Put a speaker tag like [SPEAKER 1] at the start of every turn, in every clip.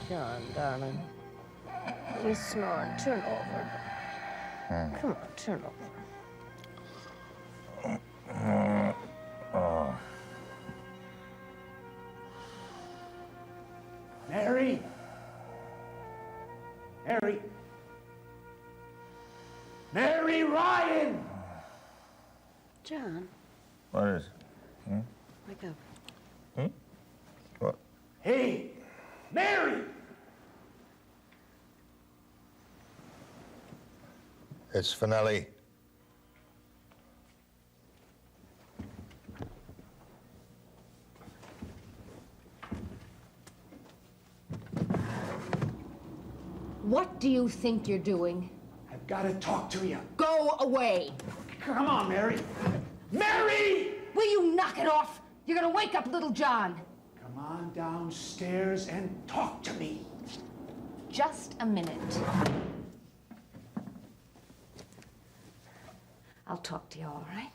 [SPEAKER 1] John, darling. You snoring. Turn over. Come on, turn over.
[SPEAKER 2] Mary! Mary! Mary Ryan!
[SPEAKER 1] John,
[SPEAKER 3] What is it?
[SPEAKER 1] wake up.
[SPEAKER 3] What?
[SPEAKER 2] Hey! Mary!
[SPEAKER 3] It's finale.
[SPEAKER 1] What do you think you're doing?
[SPEAKER 2] I've got to talk to you.
[SPEAKER 1] Go away.
[SPEAKER 2] Come on, Mary. Mary!
[SPEAKER 1] Will you knock it off? You're gonna wake up little John.
[SPEAKER 2] Come on downstairs and talk to me.
[SPEAKER 1] Just a minute. I'll talk to you, all right?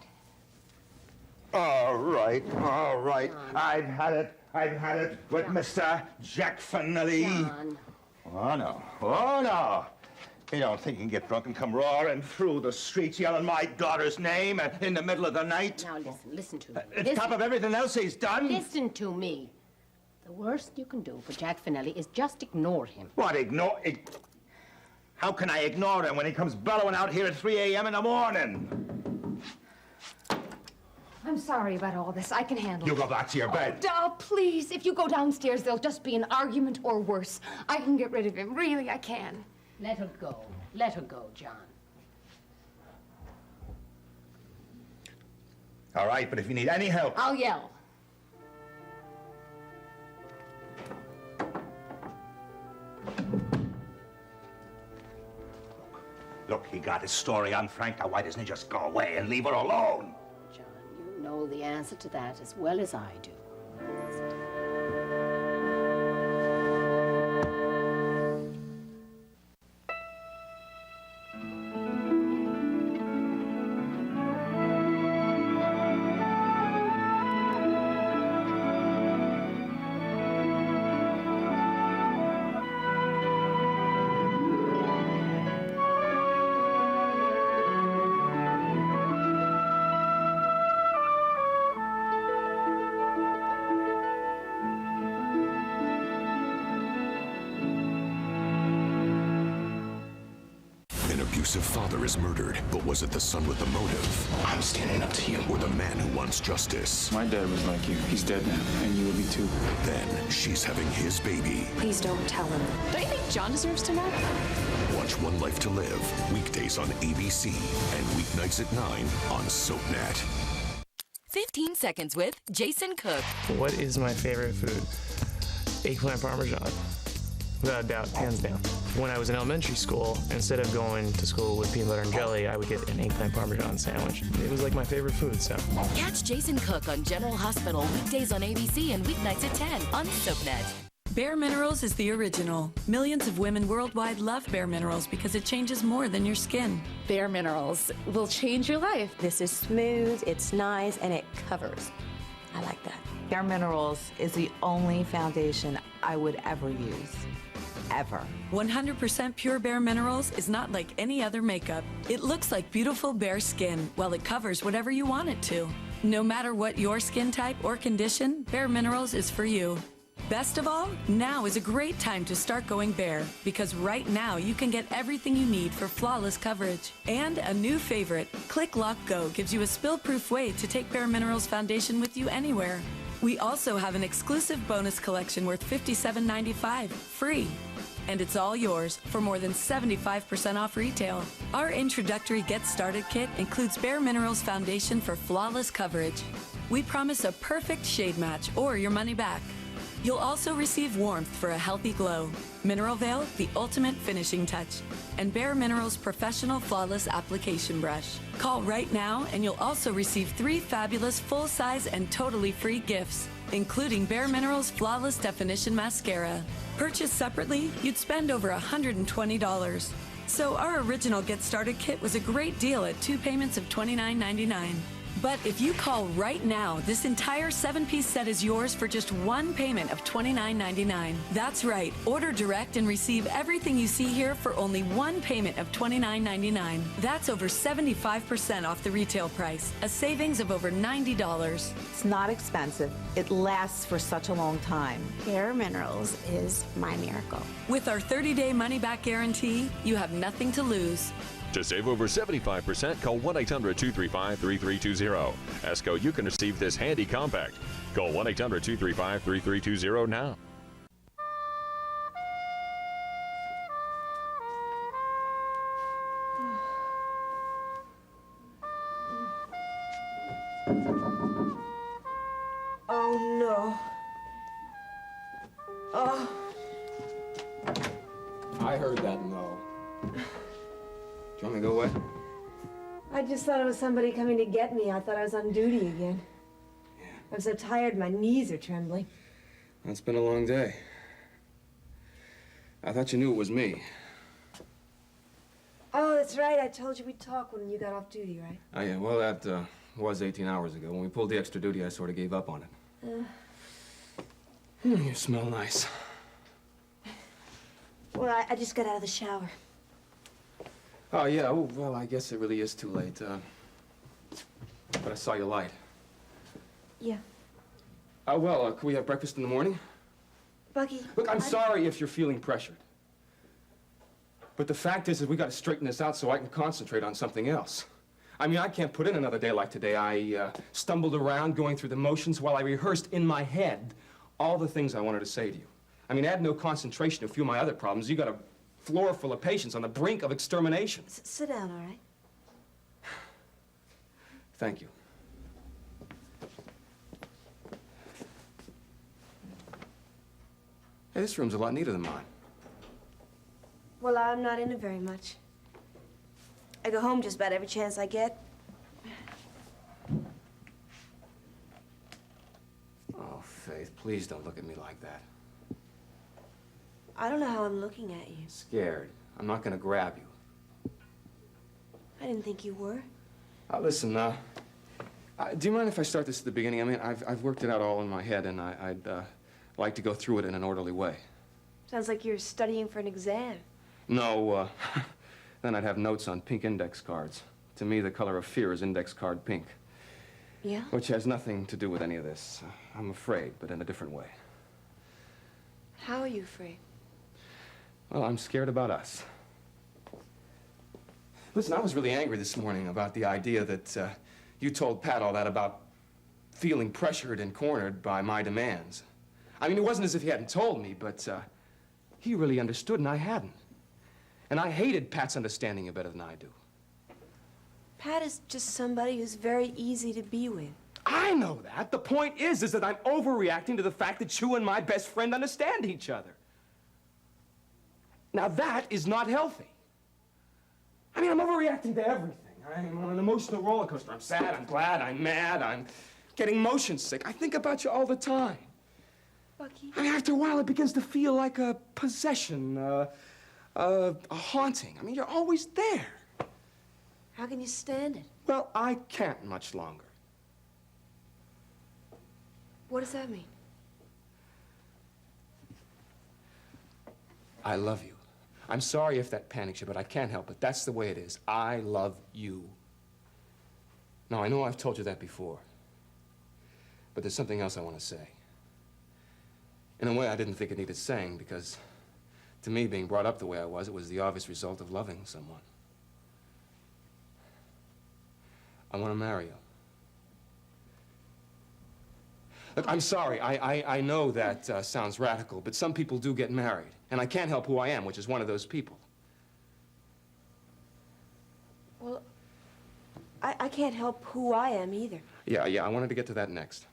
[SPEAKER 3] All right. I've had it with Mr. Jack Finelli.
[SPEAKER 1] John.
[SPEAKER 3] Oh, no. You don't think you can get drunk and come roaring through the streets yelling my daughter's name in the middle of the night?
[SPEAKER 1] Now listen to me.
[SPEAKER 3] It's top of everything else he's done.
[SPEAKER 1] Listen to me. The worst you can do for Jack Finelli is just ignore him.
[SPEAKER 3] What, ignore? How can I ignore him when he comes bellowing out here at 3 a.m. in the morning?
[SPEAKER 1] I'm sorry about all this. I can handle
[SPEAKER 3] You
[SPEAKER 1] it.
[SPEAKER 3] go back to your bed.
[SPEAKER 1] Oh, please. If you go downstairs, there'll just be an argument or worse. I can get rid of him. Really, I can. Let her go. Let her go, John.
[SPEAKER 3] All right, but if you need any help...
[SPEAKER 1] I'll yell.
[SPEAKER 3] Look, he got his story on Frank. Now, why doesn't he just go away and leave her alone?
[SPEAKER 1] John, you know the answer to that as well as I do.
[SPEAKER 4] Father is murdered, but was it the son with the motive?
[SPEAKER 5] I'm standing up to you.
[SPEAKER 4] Or the man who wants justice?
[SPEAKER 5] My dad was like you. He's dead now, and you will be too.
[SPEAKER 4] Then she's having his baby.
[SPEAKER 6] Please don't tell him.
[SPEAKER 7] Don't you think John deserves to know?
[SPEAKER 4] Watch One Life to Live, weekdays on ABC and weeknights at 9 on SoapNet.
[SPEAKER 8] 15 Seconds with Jason Cook.
[SPEAKER 9] What is my favorite food? Eggplant Parmesan. Without a doubt, hands down. When I was in elementary school, instead of going to school with peanut butter and jelly, I would get an eggplant Parmesan sandwich. It was like my favorite food, so.
[SPEAKER 8] Catch Jason Cook on General Hospital weekdays on ABC and weeknights at 10 on SoapNet.
[SPEAKER 10] Bare Minerals is the original. Millions of women worldwide love Bare Minerals because it changes more than your skin.
[SPEAKER 7] Bare Minerals will change your life.
[SPEAKER 6] This is smooth, it's nice, and it covers. I like that.
[SPEAKER 11] Bare Minerals is the only foundation I would ever use. Ever.
[SPEAKER 10] 100% pure Bare Minerals is not like any other makeup. It looks like beautiful bare skin while it covers whatever you want it to. No matter what your skin type or condition, Bare Minerals is for you. Best of all, now is a great time to start going bare because right now you can get everything you need for flawless coverage. And a new favorite, Click Lock Go, gives you a spill-proof way to take Bare Minerals foundation with you anywhere. We also have an exclusive bonus collection worth $57.95, free. And it's all yours for more than 75% off retail. Our introductory Get Started kit includes Bare Minerals foundation for flawless coverage. We promise a perfect shade match or your money back. You'll also receive warmth for a healthy glow. Mineral Veil, the ultimate finishing touch. And Bare Minerals Professional Flawless Application Brush. Call right now and you'll also receive 3 fabulous full-size and totally free gifts, including Bare Minerals Flawless Definition Mascara. Purchased separately, you'd spend over $120. So our original Get Started kit was a great deal at 2 payments of $29.99. But if you call right now, this entire 7-piece set is yours for just one payment of $29.99. That's right. Order direct and receive everything you see here for only one payment of $29.99. That's over 75% off the retail price, a savings of over $90.
[SPEAKER 11] It's not expensive. It lasts for such a long time.
[SPEAKER 6] Bare Minerals is my miracle.
[SPEAKER 10] With our 30-day money-back guarantee, you have nothing to lose.
[SPEAKER 12] To save over 75%, call 1-800-235-3320. Esco, you can receive this handy compact. Call 1-800-235-3320 now.
[SPEAKER 13] Oh, no. Oh.
[SPEAKER 14] I heard that no. Do you want me to go away?
[SPEAKER 13] I just thought it was somebody coming to get me. I thought I was on duty again.
[SPEAKER 14] Yeah.
[SPEAKER 13] I'm so tired, my knees are trembling.
[SPEAKER 14] It's been a long day. I thought you knew it was me.
[SPEAKER 13] Oh, that's right. I told you we'd talk when you got off duty, right?
[SPEAKER 14] Oh, yeah, well, that was 18 hours ago. When we pulled the extra duty, I sort of gave up on it. You smell nice.
[SPEAKER 13] Well, I just got out of the shower.
[SPEAKER 14] Oh, yeah, oh, well, I guess it really is too late. But I saw your light.
[SPEAKER 13] Yeah.
[SPEAKER 14] Well, can we have breakfast in the morning?
[SPEAKER 13] Bucky.
[SPEAKER 14] Look, I'm sorry if you're feeling pressured. But the fact is that we got to straighten this out so I can concentrate on something else. I mean, I can't put in another day like today. I stumbled around going through the motions while I rehearsed in my head all the things I wanted to say to you. I mean, add no concentration to a few of my other problems. You got a floor full of patients on the brink of extermination.
[SPEAKER 13] Sit down, all right?
[SPEAKER 14] Thank you. Hey, this room's a lot neater than mine.
[SPEAKER 13] Well, I'm not in it very much. I go home just about every chance I get.
[SPEAKER 14] Oh, Faith, please don't look at me like that.
[SPEAKER 13] I don't know how I'm looking at you.
[SPEAKER 14] Scared. I'm not gonna grab you.
[SPEAKER 13] I didn't think you were.
[SPEAKER 14] Listen, do you mind if I start this at the beginning? I mean, I've worked it out all in my head, and I'd like to go through it in an orderly way.
[SPEAKER 13] Sounds like you're studying for an exam.
[SPEAKER 14] No, then I'd have notes on pink index cards. To me, the color of fear is index card pink.
[SPEAKER 13] Yeah?
[SPEAKER 14] Which has nothing to do with any of this. I'm afraid, but in a different way.
[SPEAKER 13] How are you afraid?
[SPEAKER 14] Well, I'm scared about us. Listen, I was really angry this morning about the idea that you told Pat all that about feeling pressured and cornered by my demands. I mean, it wasn't as if he hadn't told me, but he really understood and I hadn't. And I hated Pat's understanding you better than I do.
[SPEAKER 13] Pat is just somebody who's very easy to be with.
[SPEAKER 14] I know that. The point is that I'm overreacting to the fact that you and my best friend understand each other. Now, that is not healthy. I mean, I'm overreacting to everything. I'm on an emotional roller coaster. I'm sad, I'm glad, I'm mad, I'm getting motion sick. I think about you all the time.
[SPEAKER 13] Bucky.
[SPEAKER 14] I mean, after a while, it begins to feel like a possession, a haunting. I mean, you're always there.
[SPEAKER 13] How can you stand it?
[SPEAKER 14] Well, I can't much longer.
[SPEAKER 13] What does that mean?
[SPEAKER 14] I love you. I'm sorry if that panics you, but I can't help it. That's the way it is. I love you. Now, I know I've told you that before, but there's something else I want to say. In a way, I didn't think it needed saying, because to me, being brought up the way I was, it was the obvious result of loving someone. I want to marry you. Look, I'm sorry. I know that sounds radical, but some people do get married, and I can't help who I am, which is one of those people.
[SPEAKER 13] Well, I can't help who I am either.
[SPEAKER 14] Yeah, I wanted to get to that next.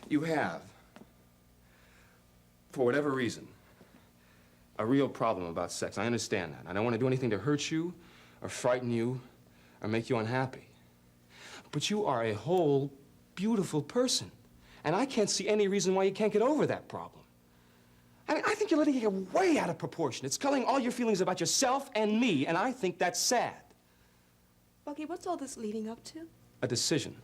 [SPEAKER 14] You have, for whatever reason, a real problem about sex. I understand that. I don't want to do anything to hurt you or frighten you or make you unhappy. But you are a whole, beautiful person. And I can't see any reason why you can't get over that problem. I mean, I think you're letting it get way out of proportion. It's culling all your feelings about yourself and me, and I think that's sad.
[SPEAKER 13] Bucky, what's all this leading up to?
[SPEAKER 14] A decision.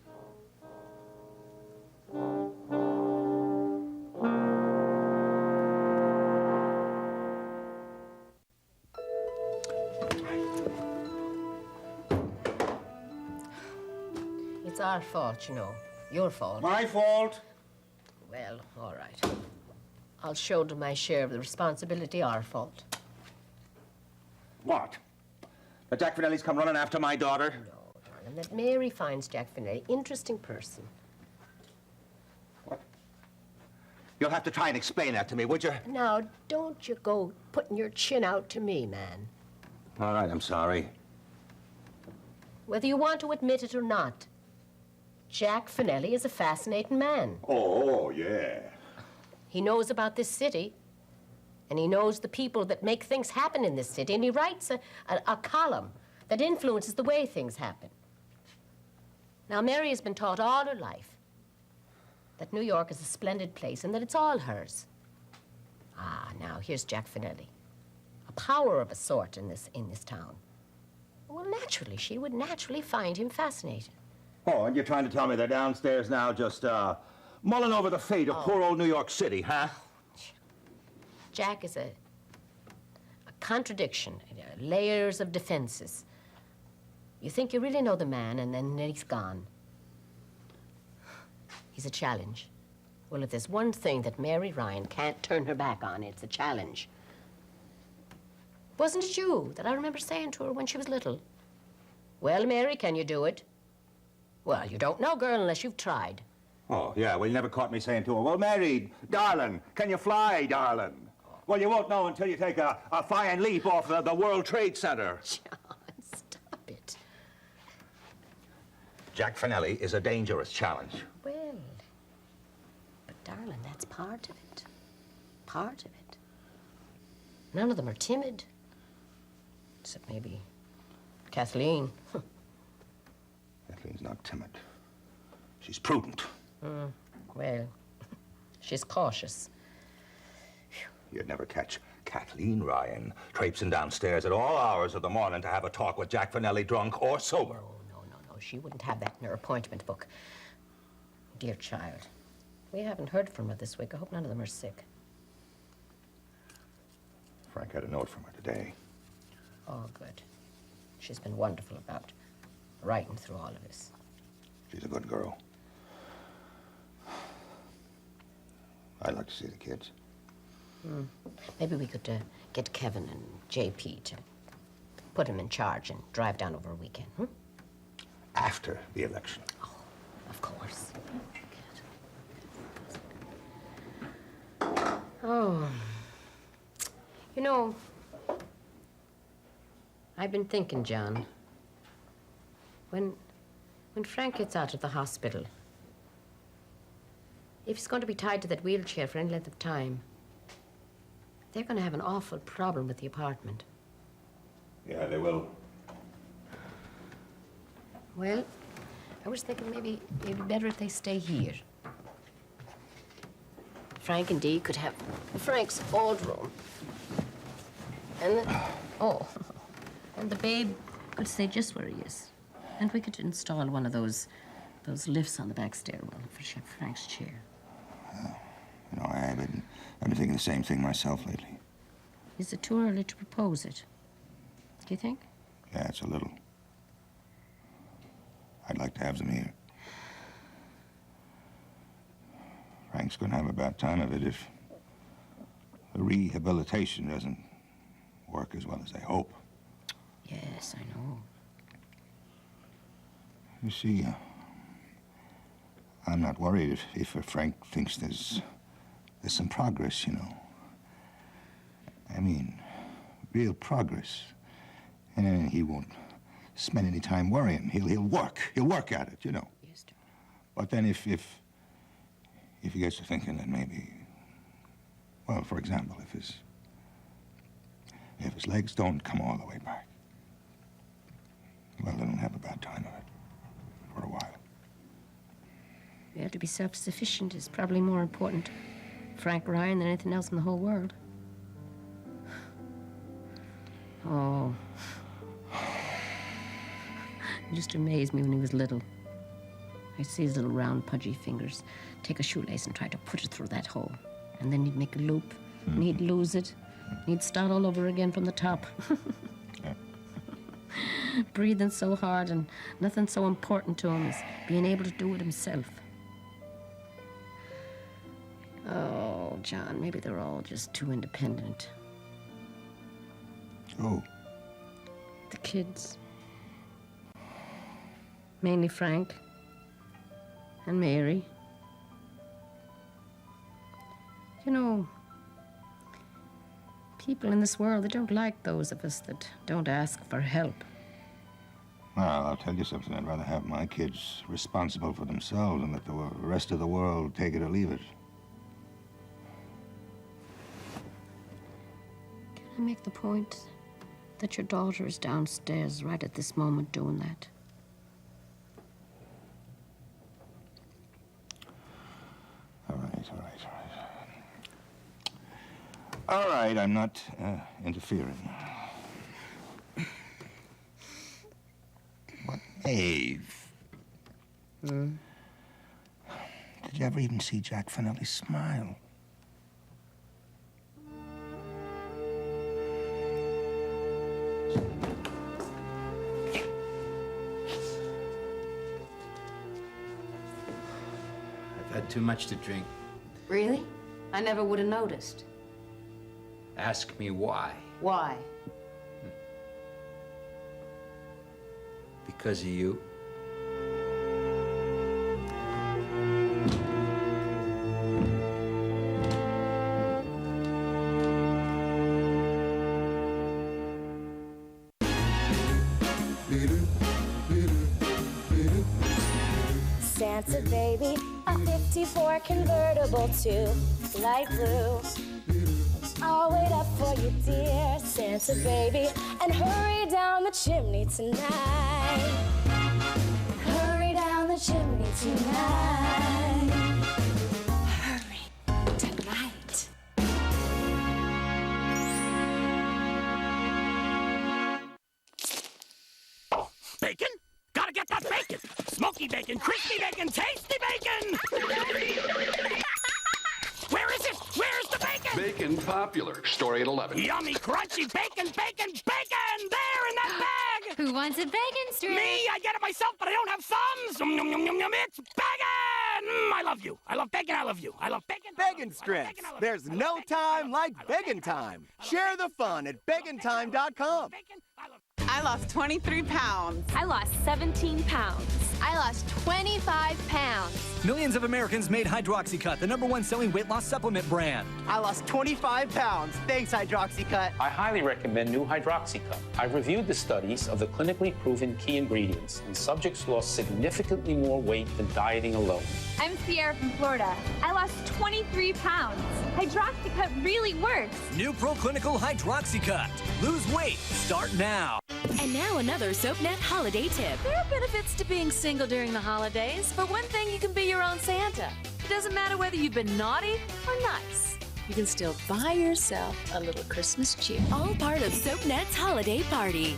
[SPEAKER 15] It's our fault, you know. Your fault.
[SPEAKER 3] My fault?
[SPEAKER 15] Well, all right. I'll shoulder my share of the responsibility, our fault.
[SPEAKER 3] What? That Jack Finelli's come running after my daughter?
[SPEAKER 15] No, darling, that Mary finds Jack Finelli interesting person.
[SPEAKER 3] What? You'll have to try and explain that to me, would you?
[SPEAKER 15] Now, don't you go putting your chin out to me, man.
[SPEAKER 3] All right, I'm sorry.
[SPEAKER 15] Whether you want to admit it or not, Jack Finelli is a fascinating man.
[SPEAKER 3] Oh, yeah.
[SPEAKER 15] He knows about this city, and he knows the people that make things happen in this city, and he writes a column that influences the way things happen. Now, Mary has been taught all her life that New York is a splendid place and that it's all hers. Ah, now, here's Jack Finelli, a power of a sort in this town. Well, naturally, she would naturally find him fascinating.
[SPEAKER 3] Oh, and you're trying to tell me they're downstairs now just, mulling over the fate of poor old New York City, huh?
[SPEAKER 15] Jack is a contradiction, layers of defenses. You think you really know the man, and then he's gone. He's a challenge. Well, if there's one thing that Mary Ryan can't turn her back on, it's a challenge. Wasn't it you that I remember saying to her when she was little? Well, Mary, can you do it? Well, you don't know, girl, unless you've tried.
[SPEAKER 3] Oh, yeah, well, you never caught me saying to her, well, Mary, darling, can you fly, darling? Well, you won't know until you take a flying leap off the World Trade Center.
[SPEAKER 15] John, stop it.
[SPEAKER 3] Jack Finelli is a dangerous challenge.
[SPEAKER 15] Well, but darling, that's part of it. Part of it. None of them are timid. Except maybe Kathleen.
[SPEAKER 3] Kathleen's not timid. She's prudent.
[SPEAKER 15] Well, she's cautious.
[SPEAKER 3] You'd never catch Kathleen Ryan traipsing downstairs at all hours of the morning to have a talk with Jack Finelli, drunk or sober.
[SPEAKER 15] No, she wouldn't have that in her appointment book. Dear child, we haven't heard from her this week. I hope none of them are sick.
[SPEAKER 3] Frank had a note from her today.
[SPEAKER 15] Oh, good. She's been wonderful about writing through all of this.
[SPEAKER 3] She's a good girl. I'd like to see the kids.
[SPEAKER 15] Maybe we could get Kevin and JP to put him in charge and drive down over a weekend,
[SPEAKER 3] After the election.
[SPEAKER 15] Oh, of course. Oh. You know, I've been thinking, John, when Frank gets out of the hospital, if he's going to be tied to that wheelchair for any length of time, they're going to have an awful problem with the apartment.
[SPEAKER 3] Yeah, they will.
[SPEAKER 15] Well, I was thinking maybe it'd be better if they stay here. Frank and Dee could have Frank's old room. And and the babe could stay just where he is. And we could install one of those lifts on the back stairwell for Frank's chair.
[SPEAKER 3] You know, I've been thinking the same thing myself lately.
[SPEAKER 15] Is it too early to propose it? Do you think?
[SPEAKER 3] Yeah, it's a little. I'd like to have them here. Frank's going to have a bad time of it if the rehabilitation doesn't work as well as they hope.
[SPEAKER 15] Yes, I know.
[SPEAKER 3] You see, I'm not worried if Frank thinks there's some progress, you know. I mean, real progress. And then he won't spend any time worrying. He'll work at it, you know.
[SPEAKER 15] Yes, sir.
[SPEAKER 3] But then if he gets to thinking that maybe, well, for example, if his legs don't come all the way back, well, then he'll have a bad time of it for a while.
[SPEAKER 15] Well, to be self-sufficient is probably more important Frank Ryan than anything else in the whole world. Oh. It used to amaze me when he was little. I'd see his little round, pudgy fingers take a shoelace and try to put it through that hole. And then he'd make a loop, and he'd lose it, and he'd start all over again from the top. Breathing so hard, and nothing so important to him as being able to do it himself. Oh, John, maybe they're all just too independent.
[SPEAKER 3] Oh.
[SPEAKER 15] The kids. Mainly Frank. And Mary. You know, people in this world, they don't like those of us that don't ask for help.
[SPEAKER 3] Well, I'll tell you something. I'd rather have my kids responsible for themselves and let the rest of the world take it or leave it.
[SPEAKER 15] Can I make the point that your daughter is downstairs right at this moment doing that?
[SPEAKER 3] All right. All right, I'm not interfering. What, Dave? Did you ever even see Jack Finelli smile?
[SPEAKER 16] I've had too much to drink.
[SPEAKER 1] Really? I never would have noticed.
[SPEAKER 16] Ask me why.
[SPEAKER 1] Why?
[SPEAKER 16] Because of you.
[SPEAKER 17] Santa baby, a 54 convertible to light blue. I'll wait up for you, dear Santa baby, and hurry down the chimney tonight. Hurry down the chimney tonight. Hurry tonight.
[SPEAKER 18] Bacon? Gotta get that bacon! Smoky bacon, crispy bacon, tasty bacon! Where is it? Where's the bacon?
[SPEAKER 19] Bacon popular. Story at 11.
[SPEAKER 18] Yummy, crunchy bacon, bacon, bacon! There in that bag!
[SPEAKER 20] Who wants a bacon strip?
[SPEAKER 18] Me, I get it myself, but I don't have thumbs! Yum, yum, yum, yum, yum. It's bacon! I love you. I love bacon, I love you. I love bacon.
[SPEAKER 21] Bacon strips. There's no time like bacon time. Share the fun at bacon.time.com.
[SPEAKER 22] I lost 23 pounds.
[SPEAKER 20] I lost 17 pounds. I lost 25 pounds.
[SPEAKER 23] Millions of Americans made Hydroxycut the #1 selling weight loss supplement brand.
[SPEAKER 21] I lost 25 pounds. Thanks, Hydroxycut.
[SPEAKER 24] I highly recommend new Hydroxycut. I've reviewed the studies of the clinically proven key ingredients, and subjects lost significantly more weight than dieting alone.
[SPEAKER 20] I'm Sierra from Florida. I lost 23 pounds. Hydroxycut really works.
[SPEAKER 23] New Proclinical Hydroxycut. Lose weight. Start now.
[SPEAKER 8] And now another SoapNet holiday tip.
[SPEAKER 10] There are benefits to being single during the holidays. For one thing, you can be your own Santa. It doesn't matter whether you've been naughty or nice. You can still buy yourself a little Christmas cheer.
[SPEAKER 8] All part of SoapNet's holiday party.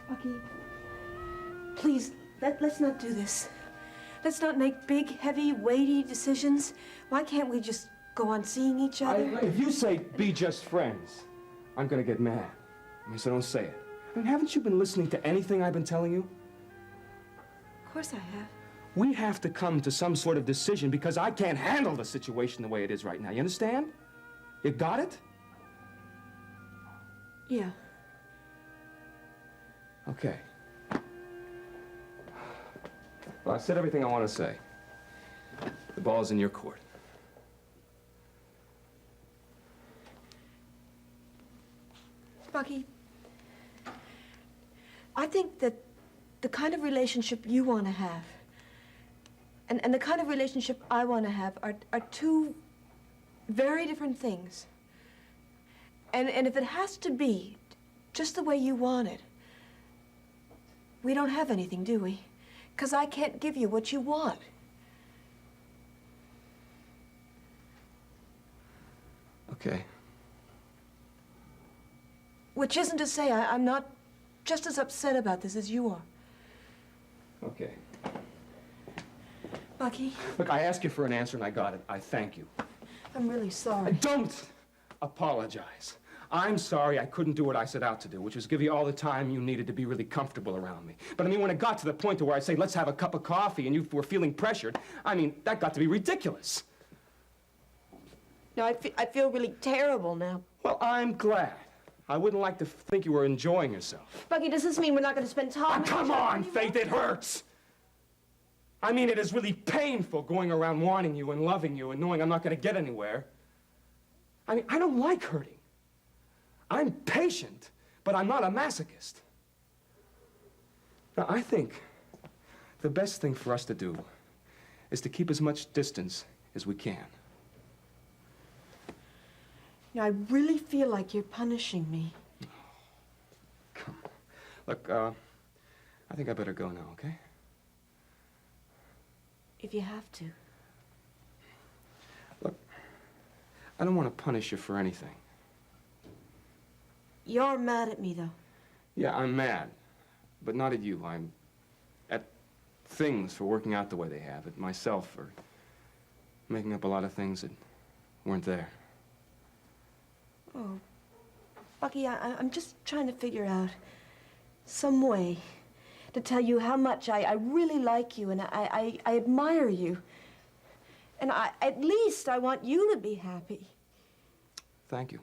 [SPEAKER 13] Bucky, please, let's not do this. Let's not make big, heavy, weighty decisions. Why can't we just go on seeing each other?
[SPEAKER 14] If you say, be just friends, I'm gonna get mad. I mean, so don't say it. I mean, haven't you been listening to anything I've been telling you?
[SPEAKER 13] Of course I have.
[SPEAKER 14] We have to come to some sort of decision because I can't handle the situation the way it is right now. You understand? You got it?
[SPEAKER 13] Yeah.
[SPEAKER 14] Okay. Well, I've said everything I want to say. The ball's in your court.
[SPEAKER 13] Bucky, I think that the kind of relationship you want to have and the kind of relationship I want to have are two very different things. And if it has to be just the way you want it, we don't have anything, do we? Because I can't give you what you want.
[SPEAKER 14] Okay.
[SPEAKER 13] Which isn't to say I'm not just as upset about this as you are.
[SPEAKER 14] Okay.
[SPEAKER 13] Bucky,
[SPEAKER 14] Look, I asked you for an answer and I got it. I thank you.
[SPEAKER 13] I'm really sorry.
[SPEAKER 14] Don't apologize. I'm sorry I couldn't do what I set out to do, which was give you all the time you needed to be really comfortable around me. But I mean, when it got to the point to where I say, let's have a cup of coffee, and you were feeling pressured, I mean, that got to be ridiculous.
[SPEAKER 13] No, I feel really terrible now.
[SPEAKER 14] Well, I'm glad. I wouldn't like to think you were enjoying yourself.
[SPEAKER 13] Bucky, does this mean we're not going to spend time?
[SPEAKER 14] Oh, come on, Faith, it hurts. I mean, it is really painful going around wanting you and loving you and knowing I'm not going to get anywhere. I mean, I don't like hurting. I'm patient, but I'm not a masochist. Now, I think the best thing for us to do is to keep as much distance as we can.
[SPEAKER 13] You know, I really feel like you're punishing me.
[SPEAKER 14] Come on. Look, I think I better go now, okay?
[SPEAKER 13] If you have to.
[SPEAKER 14] Look, I don't want to punish you for anything.
[SPEAKER 13] You're mad at me, though.
[SPEAKER 14] Yeah, I'm mad, but not at you. I'm at things for working out the way they have, at myself for making up a lot of things that weren't there.
[SPEAKER 13] Oh, Bucky, I'm just trying to figure out some way to tell you how much I really like you and I admire you. And at least I want you to be happy.
[SPEAKER 14] Thank you.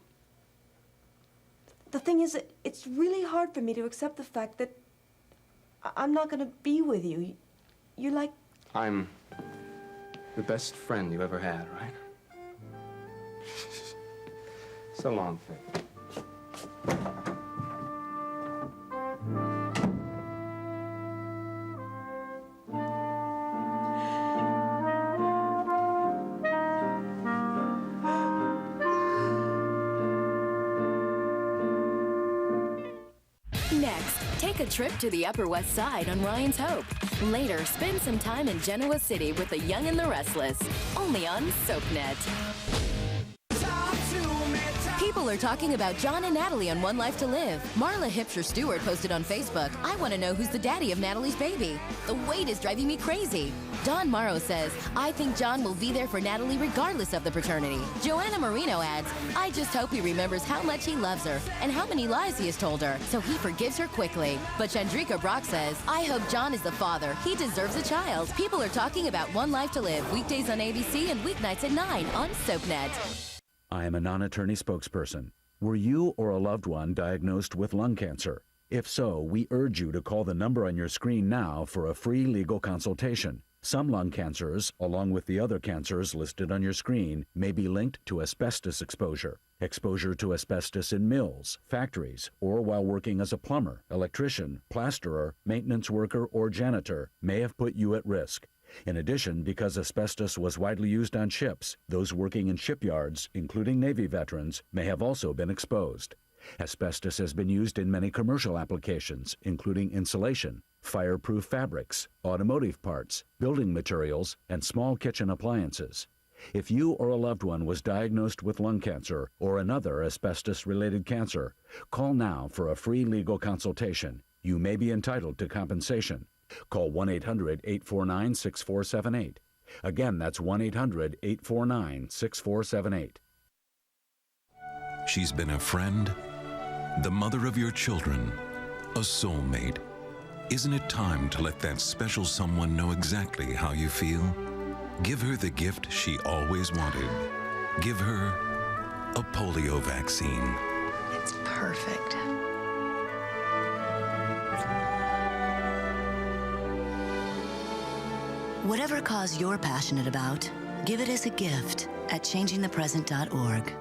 [SPEAKER 13] The thing is, it's really hard for me to accept the fact that I'm not going to be with you. You're like...
[SPEAKER 14] I'm the best friend you ever had, right? So long, Faith.
[SPEAKER 8] Next, take a trip to the Upper West Side on Ryan's Hope. Later, spend some time in Genoa City with the Young and the Restless. Only on SoapNet. People are talking about John and Natalie on One Life to Live. Marla Hipsher Stewart posted on Facebook, I want to know who's the daddy of Natalie's baby. The wait is driving me crazy. Don Morrow says, I think John will be there for Natalie regardless of the paternity. Joanna Marino adds, I just hope he remembers how much he loves her and how many lies he has told her, so he forgives her quickly. But Chandrika Brock says, I hope John is the father. He deserves a child. People are talking about One Life to Live, weekdays on ABC and weeknights at 9 on SoapNet.
[SPEAKER 2] I am a non-attorney spokesperson. Were you or a loved one diagnosed with lung cancer? If so, we urge you to call the number on your screen now for a free legal consultation. Some lung cancers, along with the other cancers listed on your screen, may be linked to asbestos exposure. Exposure to asbestos in mills, factories, or while working as a plumber, electrician, plasterer, maintenance worker, or janitor may have put you at risk. In addition, because asbestos was widely used on ships, those working in shipyards, including Navy veterans, may have also been exposed. Asbestos has been used in many commercial applications, including insulation, fireproof fabrics, automotive parts, building materials, and small kitchen appliances. If you or a loved one was diagnosed with lung cancer or another asbestos-related cancer, call now for a free legal consultation. You may be entitled to compensation. Call 1-800-849-6478. Again, that's 1-800-849-6478.
[SPEAKER 4] She's been a friend, the mother of your children, a soulmate. Isn't it time to let that special someone know exactly how you feel? Give her the gift she always wanted. Give her a polio vaccine.
[SPEAKER 5] It's perfect.
[SPEAKER 9] Whatever cause you're passionate about, give it as a gift at changingthepresent.org.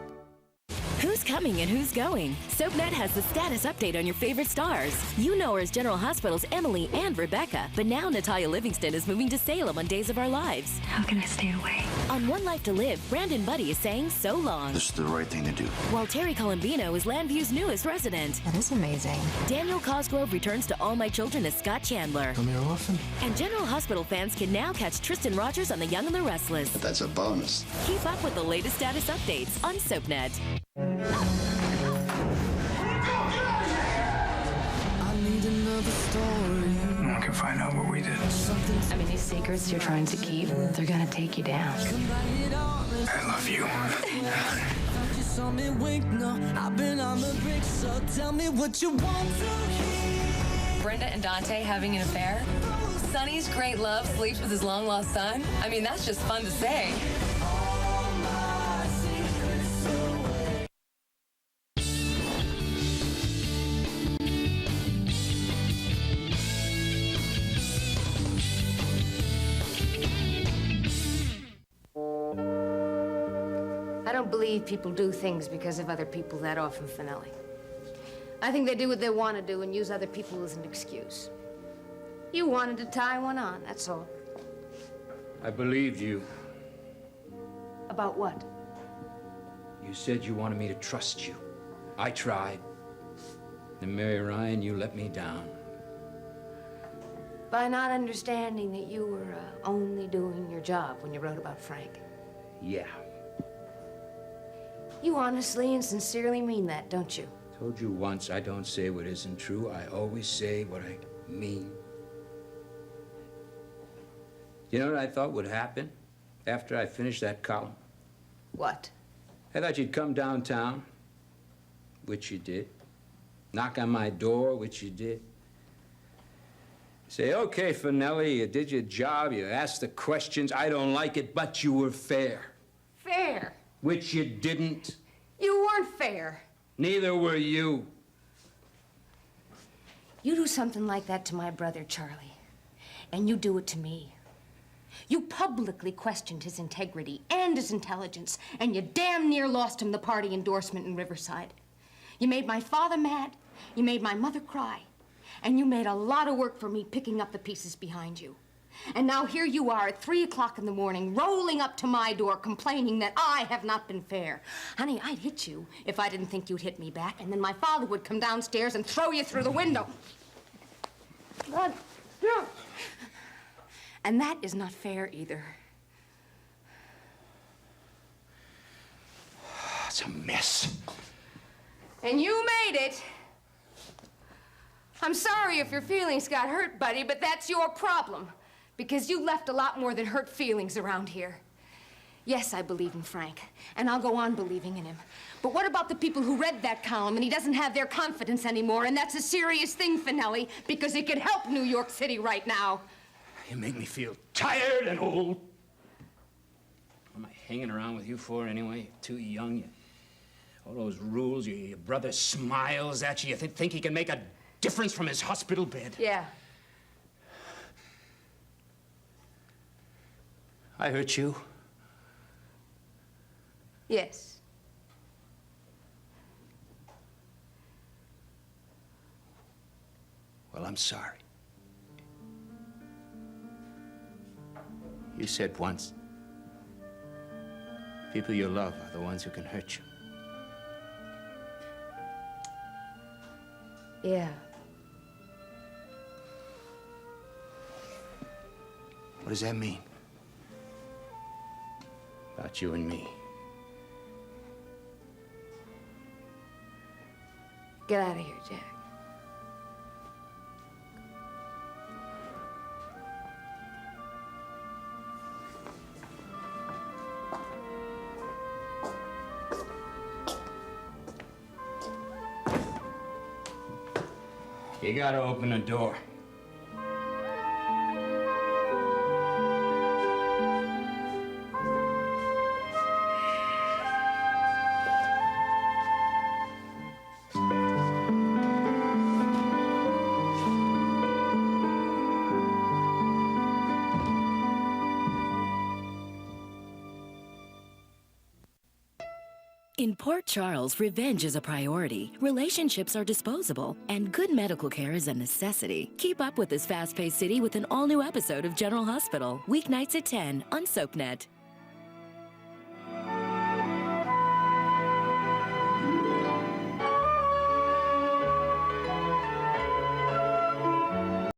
[SPEAKER 8] Who's coming and who's going? SoapNet has the status update on your favorite stars. You know her as General Hospital's Emily and Rebecca, but now Natalia Livingston is moving to Salem on Days of Our Lives.
[SPEAKER 9] How can I stay away?
[SPEAKER 8] On One Life to Live, Brandon Buddy is saying so long.
[SPEAKER 6] This is the right thing to do.
[SPEAKER 8] While Terry Colombino is Landview's newest resident.
[SPEAKER 9] That is amazing.
[SPEAKER 8] Daniel Cosgrove returns to All My Children as Scott Chandler.
[SPEAKER 6] Come here often?
[SPEAKER 8] And General Hospital fans can now catch Tristan Rogers on The Young and the Restless.
[SPEAKER 6] But that's a bonus.
[SPEAKER 8] Keep up with the latest status updates on SoapNet.
[SPEAKER 6] No one can find out what we did.
[SPEAKER 5] I mean, these secrets you're trying to keep, they're gonna take you down.
[SPEAKER 6] I love you.
[SPEAKER 5] Brenda and Dante having an affair? Sonny's great love sleeps with his long-lost son? I mean, that's just fun to say.
[SPEAKER 1] I don't believe people do things because of other people that often, Finelli. I think they do what they want to do and use other people as an excuse. You wanted to tie one on, that's all.
[SPEAKER 16] I believed you.
[SPEAKER 1] About what?
[SPEAKER 16] You said you wanted me to trust you. I tried. And Mary Ryan, you let me down.
[SPEAKER 1] By not understanding that you were only doing your job when you wrote about Frank.
[SPEAKER 16] Yeah.
[SPEAKER 1] You honestly and sincerely mean that, don't you?
[SPEAKER 16] Told you once I don't say what isn't true. I always say what I mean. You know what I thought would happen after I finished that column?
[SPEAKER 1] What?
[SPEAKER 16] I thought you'd come downtown, which you did. Knock on my door, which you did. Say, okay, Finelli, you did your job, you asked the questions. I don't like it, but you were fair.
[SPEAKER 1] Fair?
[SPEAKER 16] Which you didn't.
[SPEAKER 1] You weren't fair.
[SPEAKER 16] Neither were you.
[SPEAKER 1] You do something like that to my brother, Charlie, and you do it to me. You publicly questioned his integrity and his intelligence, and you damn near lost him the party endorsement in Riverside. You made my father mad, you made my mother cry, and you made a lot of work for me picking up the pieces behind you. And now here you are at 3 o'clock in the morning, rolling up to my door, complaining that I have not been fair. Honey, I'd hit you if I didn't think you'd hit me back, and then my father would come downstairs and throw you through the window. God, yeah. And that is not fair either.
[SPEAKER 16] It's a mess.
[SPEAKER 1] And you made it. I'm sorry if your feelings got hurt, buddy, but that's your problem. Because you left a lot more than hurt feelings around here. Yes, I believe in Frank, and I'll go on believing in him. But what about the people who read that column and he doesn't have their confidence anymore? And that's a serious thing, Finelli, because it could help New York City right now.
[SPEAKER 16] You make me feel tired and old. What am I hanging around with you for anyway? You're too young. All those rules, your brother smiles at you. You think he can make a difference from his hospital bed?
[SPEAKER 1] Yeah.
[SPEAKER 16] I hurt you.
[SPEAKER 1] Yes.
[SPEAKER 16] Well, I'm sorry. You said once, people you love are the ones who can hurt you.
[SPEAKER 1] Yeah.
[SPEAKER 16] What does that mean? About you and me.
[SPEAKER 1] Get out of here, Jack.
[SPEAKER 16] You gotta open the door.
[SPEAKER 8] In Port Charles, revenge is a priority, relationships are disposable, and good medical care is a necessity. Keep up with this fast-paced city with an all-new episode of General Hospital, weeknights at 10 on SoapNet.